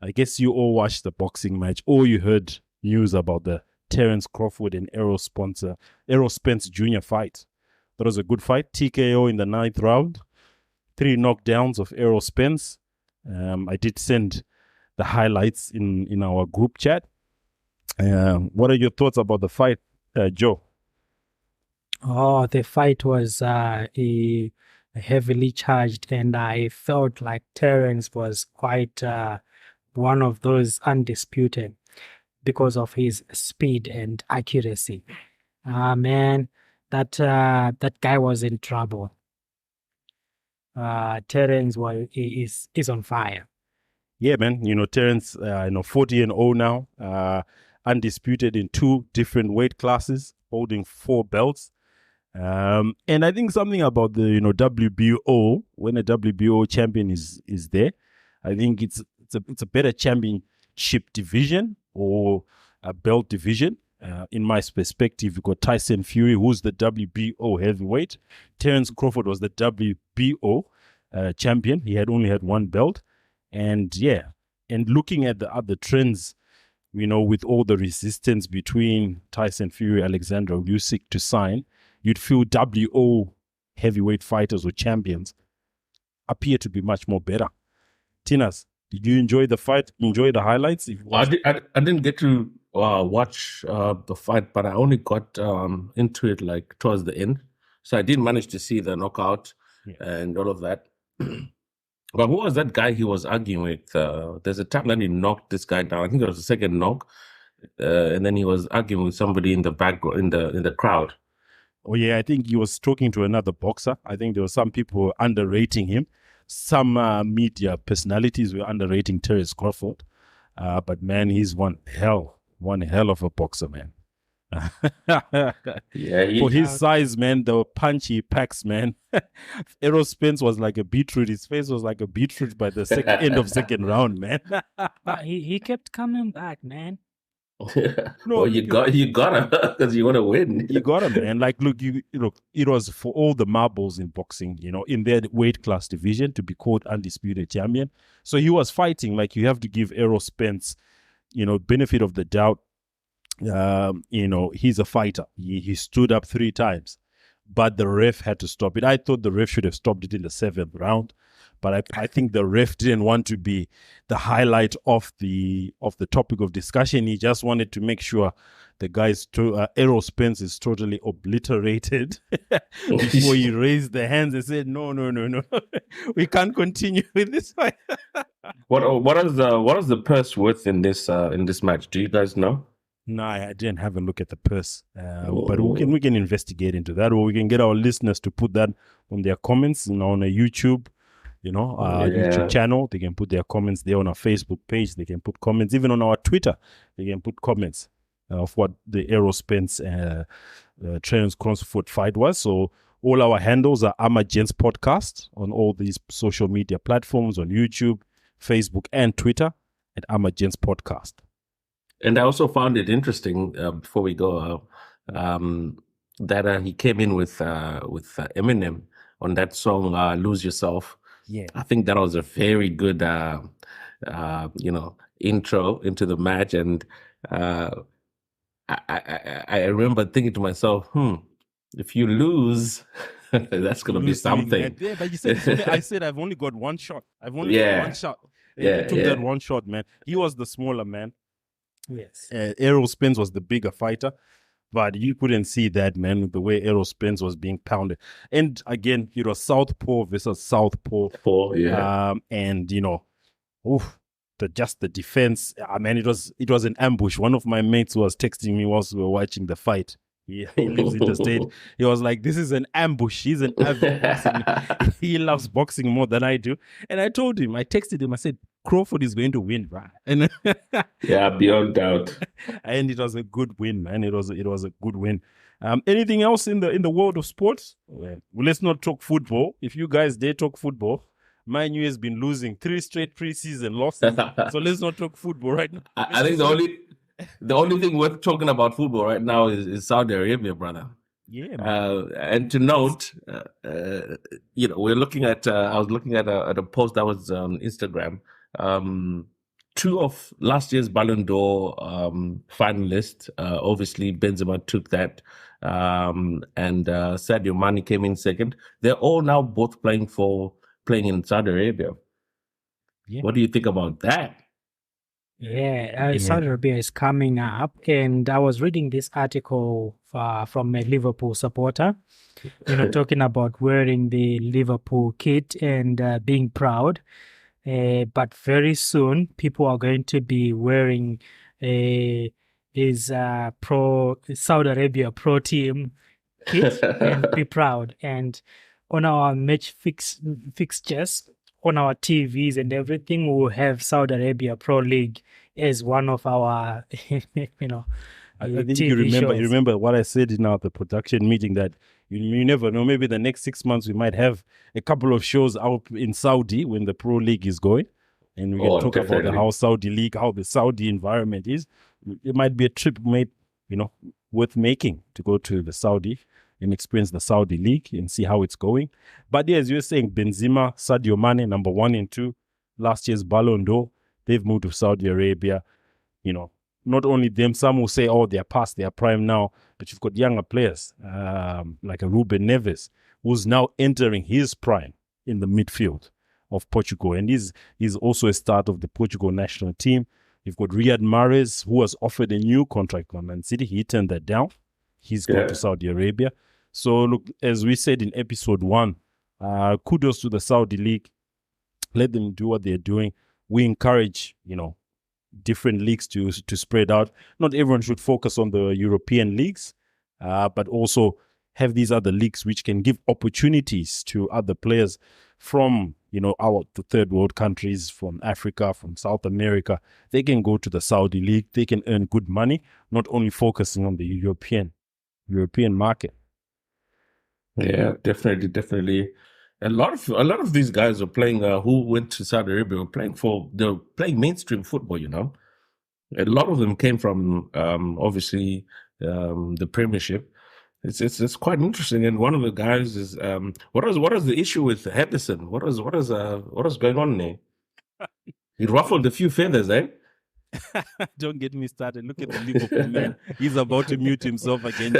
I guess you all watched the boxing match, or you heard news about the Terence Crawford and Errol Spence Jr. fight. That was a good fight. TKO in the 9th round. 3 knockdowns of Errol Spence. I did send the highlights in our group chat. What are your thoughts about the fight, Joe? Oh, the fight was heavily charged, and I felt like Terence was quite one of those undisputed because of his speed and accuracy. Man, that guy was in trouble. Terence is on fire. Yeah, man. Terence, 40-0 now, undisputed in 2 different weight classes, holding 4 belts. And I think something about the WBO, when a WBO champion is there, I think it's a better championship division or a belt division. In my perspective, you've got Tyson Fury, who's the WBO heavyweight. Terence Crawford was the WBO champion. He had only had 1 belt. And looking at the other trends, with all the resistance between Tyson Fury, Alexander Usyk to sign, you'd feel WO heavyweight fighters or champions appear to be much more better. Tinas, did you enjoy the fight? Enjoy the highlights? I didn't get to watch the fight, but I only got into it like towards the end. So I didn't manage to see the knockout and all of that. But who was that guy he was arguing with? There's a time that he knocked this guy down. I think it was the second knock. And then he was arguing with somebody in the background, in the crowd. Oh, yeah, I think he was talking to another boxer. I think there were some people underrating him. Some media personalities were underrating Terence Crawford. But, man, he's one hell of a boxer, man. For his size, man, the punch he packs, man. Errol Spence was like a beetroot. His face was like a beetroot by the end of second round, man. He kept coming back, man. No, well, you gotta because you want to win. You gotta, man. Like, look, it was for all the marbles in boxing, in their weight class division to be called undisputed champion. So he was fighting. Like, you have to give Errol Spence, benefit of the doubt. He's a fighter. He stood up 3 times, but the ref had to stop it. I thought the ref should have stopped it in the 7th round, but I think the ref didn't want to be the highlight of the topic of discussion. He just wanted to make sure the guy's Errol Spence is totally obliterated before he raised the hands and said, no, we can't continue with this fight. What is the purse worth in this match? Do you guys know? No, I didn't have a look at the purse, but we can investigate into that, or we can get our listeners to put that on their comments, on a YouTube, YouTube channel. They can put their comments there. On our Facebook page, they can put comments. Even on our Twitter, they can put comments of what the Errol Spence Terence Crawford fight was. So all our handles are Amagentz Podcast on all these social media platforms, on YouTube, Facebook, and Twitter at Amagentz Podcast. And I also found it interesting before we go that he came in with Eminem on that song "Lose Yourself." Yeah, I think that was a very good intro into the match, and I remember thinking to myself, if you lose, that's gonna be something. Yeah, but you said I said I've only got 1 shot. I've only got 1 shot. He took that 1 shot, man. He was the smaller man. Yes. Errol Spence was the bigger fighter, but you couldn't see that, man, with the way Errol Spence was being pounded. And again, it was Southpaw versus Southpaw. And the defense. I mean, it was an ambush. One of my mates was texting me whilst we were watching the fight. He lives in the state. He was like, "This is an ambush. He's an avid boxing. He loves boxing more than I do." And I told him, I texted him, I said, Crawford is going to win, right? And beyond doubt. And it was a good win, man. It was a good win. Anything else in the world of sports? Well, let's not talk football. If you guys dare talk football, Man U has been losing 3 straight preseason losses. So let's not talk football right now. I think the only thing worth talking about football right now is Saudi Arabia, brother. Yeah, man. And to note, we're looking at. I was looking at a post that was on Instagram. two of last year's Ballon d'Or finalists. Obviously, Benzema took that, and Sadio Mane came in second. They're all now both playing in Saudi Arabia. Yeah. What do you think about that? Yeah, Saudi Arabia is coming up, and I was reading this article from a Liverpool supporter, talking about wearing the Liverpool kit and being proud. But very soon, people are going to be wearing his Saudi Arabia pro team kit and be proud. And on our match fixtures, on our TVs and everything, we'll have Saudi Arabia Pro League as one of our, I think TV you shows. remember what I said in the production meeting, that you never know. Maybe the next 6 months we might have a couple of shows out in Saudi when the Pro League is going, and we can talk about how Saudi League, how the Saudi environment is. It might be a trip worth making to go to the Saudi and experience the Saudi League and see how it's going. But yeah, as you were saying, Benzema, Sadio Mane, number 1 and 2, last year's Ballon d'Or, they've moved to Saudi Arabia. Not only them, some will say, oh, they're past their prime now, but you've got younger players like a Ruben Neves, who's now entering his prime in the midfield of Portugal. And he's also a start of the Portugal national team. You've got Riyad Mahrez, who was offered a new contract by Man City. He turned that down. He's gone to Saudi Arabia. So look, as we said in episode 1, kudos to the Saudi League. Let them do what they're doing. We encourage, different leagues to spread out. Not everyone should focus on the European leagues, but also have these other leagues which can give opportunities to other players from, the third world countries, from Africa, from South America. They can go to the Saudi League. They can earn good money, not only focusing on the European market. Yeah, definitely. A lot of these guys are playing. Who went to Saudi Arabia they're playing mainstream football. A lot of them came from obviously the Premiership. It's quite interesting. And one of the guys is what is the issue with Henderson? What is going on there? He ruffled a few feathers, eh? Don't get me started. Look at the Liverpool man. He's about to mute himself again.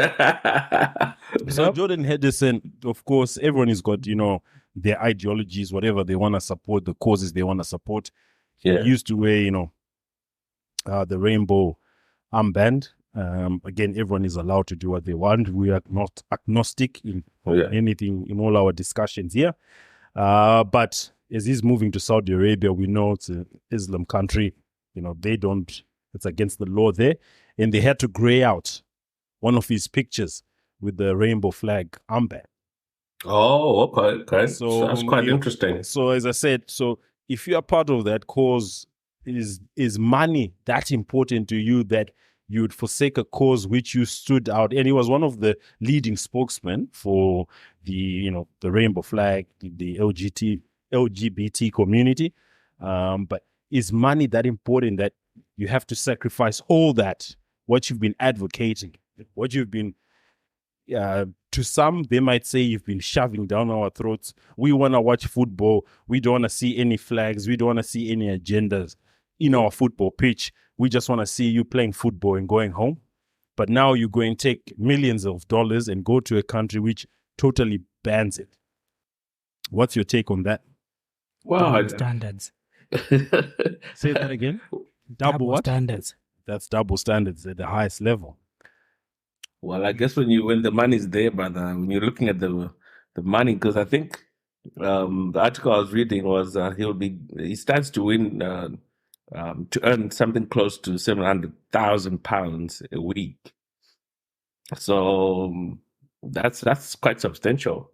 So Jordan Henderson, of course, everyone has got, their ideologies, whatever they want to support, the causes they want to support. Yeah. He used to wear, the rainbow armband. Again, everyone is allowed to do what they want. We are not agnostic in anything in all our discussions here. But as he's moving to Saudi Arabia, we know it's an Islam country. It's against the law there. And they had to gray out one of his pictures with the rainbow flag armband. Oh, okay. So that's quite interesting. So as I said, if you are part of that cause, is money that important to you that you would forsake a cause which you stood out? And he was one of the leading spokesmen for the rainbow flag, the LGBT community. But is money that important that you have to sacrifice all that, what you've been advocating, what you've been, to some, they might say you've been shoving down our throats. We want to watch football. We don't want to see any flags. We don't want to see any agendas in our football pitch. We just want to see you playing football and going home. But now you go and take millions of dollars and go to a country which totally bans it. What's your take on that? Double standards. Say that again. Double what? Standards. That's double standards at the highest level. Well, I guess when the money's there, but when you're looking at the money, because I think the article I was reading was he stands to win to earn something close to £700,000 a week. So that's quite substantial.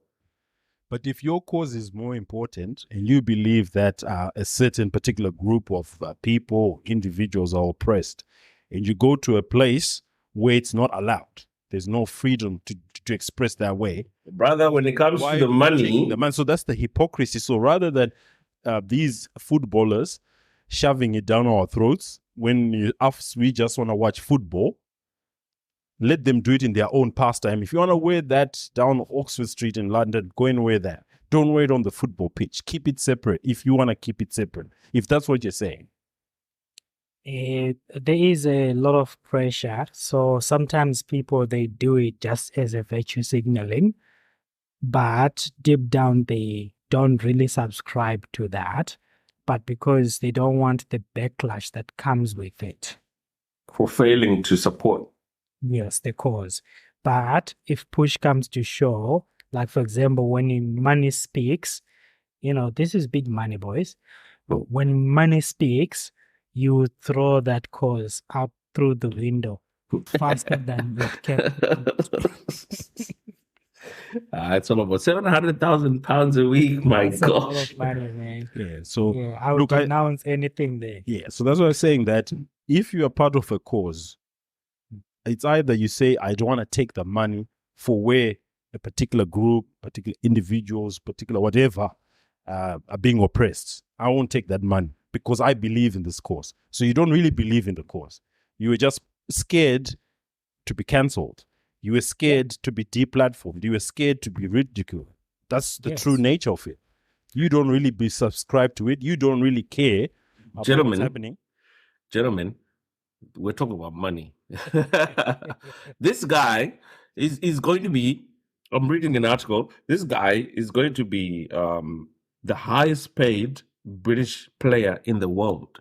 But if your cause is more important and you believe that a certain particular group of people, individuals are oppressed, and you go to a place where it's not allowed, there's no freedom to express that way. Brother, when it comes to the money... So that's the hypocrisy. So rather than these footballers shoving it down our throats, when we just want to watch football, let them do it in their own pastime. If you want to wear that down Oxford Street in London, go and wear that. Don't wear it on the football pitch. Keep it separate if you want to keep it separate. If that's what you're saying. There is a lot of pressure. So sometimes people, they do it just as a virtue signaling, but deep down they don't really subscribe to that, but because they don't want the backlash that comes with it. For failing to support. Yes, the cause. But if push comes to shove, like for example, when money speaks, this is big money, boys. When money speaks, you throw that cause out through the window faster than it can. It's all about 700,000 pounds a week. My That's a lot gosh. of money, man. Yeah. So Yeah, I would look, denounce anything there. yeah. So that's why I'm saying that if you are part of a cause, it's either you say, I don't want to take the money for where a particular group, particular individuals, particular whatever are being oppressed. I won't take that money because I believe in this cause. So you don't really believe in the cause. You were just scared to be cancelled. You were scared to be deplatformed. You were scared to be ridiculed. That's the true nature of it. You don't really be subscribed to it. You don't really care about what's happening. Gentlemen, we're talking about money. This guy is going to be, I'm reading an article, this guy is going to be the highest paid British player in the world.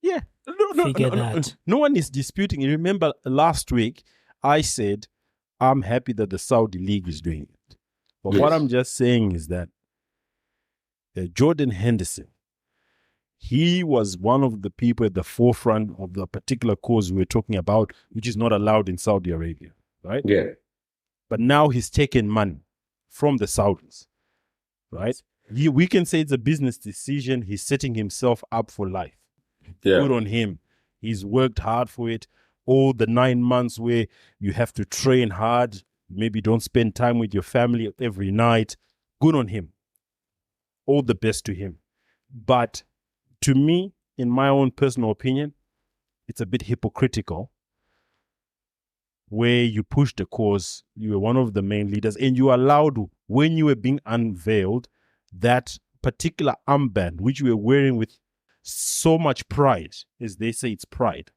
Yeah. That. No one is disputing it. Remember last week, I said, I'm happy that the Saudi League is doing it. But what I'm just saying is that Jordan Henderson, he was one of the people at the forefront of the particular cause we're talking about, which is not allowed in Saudi Arabia, right? Yeah. But now he's taken money from the Saudis, right? We can say it's a business decision. He's setting himself up for life. Yeah. Good on him. He's worked hard for it. All the 9 months where you have to train hard, maybe don't spend time with your family every night. Good on him. All the best to him. But to me, in my own personal opinion, it's a bit hypocritical where you push the cause, you were one of the main leaders, and you allowed, when you were being unveiled, that particular armband, which you were wearing with so much pride, as they say it's pride,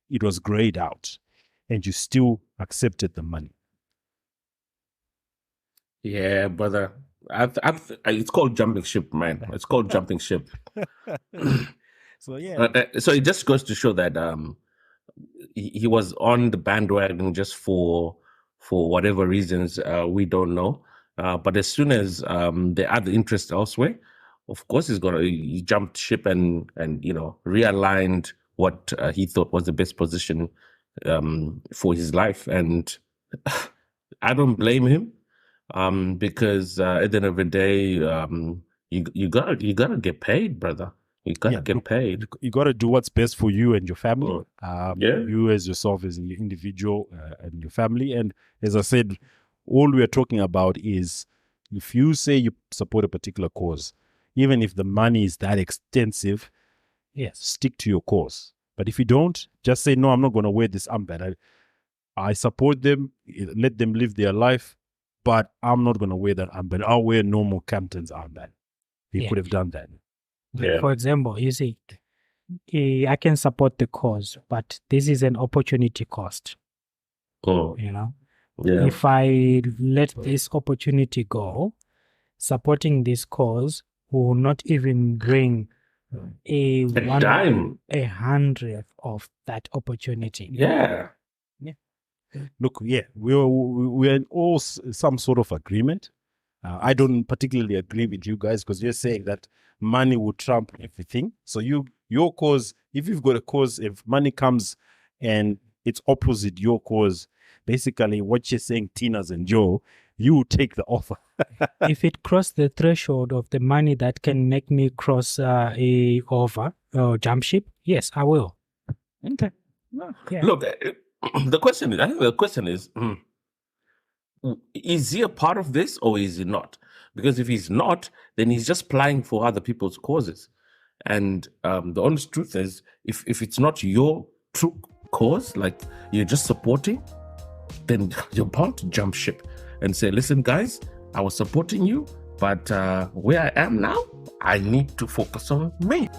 it was grayed out, and you still accepted the money. Yeah, brother. It's called jumping ship, man. It's called jumping ship. So yeah. So it just goes to show that he was on the bandwagon just for whatever reasons we don't know. But as soon as there are the interest elsewhere, of course he jumped ship and realigned what he thought was the best position for his life. And I don't blame him. Because at the end of the day, you gotta get paid, brother. You gotta get paid. You gotta do what's best for you and your family. You as yourself as an individual and your family. And as I said, all we are talking about is if you say you support a particular cause, even if the money is that extensive, stick to your cause. But if you don't, just say, no, I'm not going to wear this armband. I support them, let them live their life. But I'm not going to wear that armband. I'll wear normal Campton's armband. He could have done that. Yeah. For example, you see, I can support the cause, but this is an opportunity cost. Oh. If I let this opportunity go, supporting this cause will not even bring a dime, 100th of that opportunity. Yeah. Look, we're in all some sort of agreement. I don't particularly agree with you guys because you're saying that money will trump everything. So your cause, if you've got a cause, if money comes and it's opposite your cause, basically what you're saying, Tina's and Joe, you will take the offer. If it crossed the threshold of the money that can make me cross a over or jump ship, yes, I will. Okay. Look, the question is he a part of this or is he not? Because if he's not, then he's just plying for other people's causes. And the honest truth is, if it's not your true cause, like you're just supporting, then you're bound to jump ship and say, listen, guys, I was supporting you, but where I am now, I need to focus on me.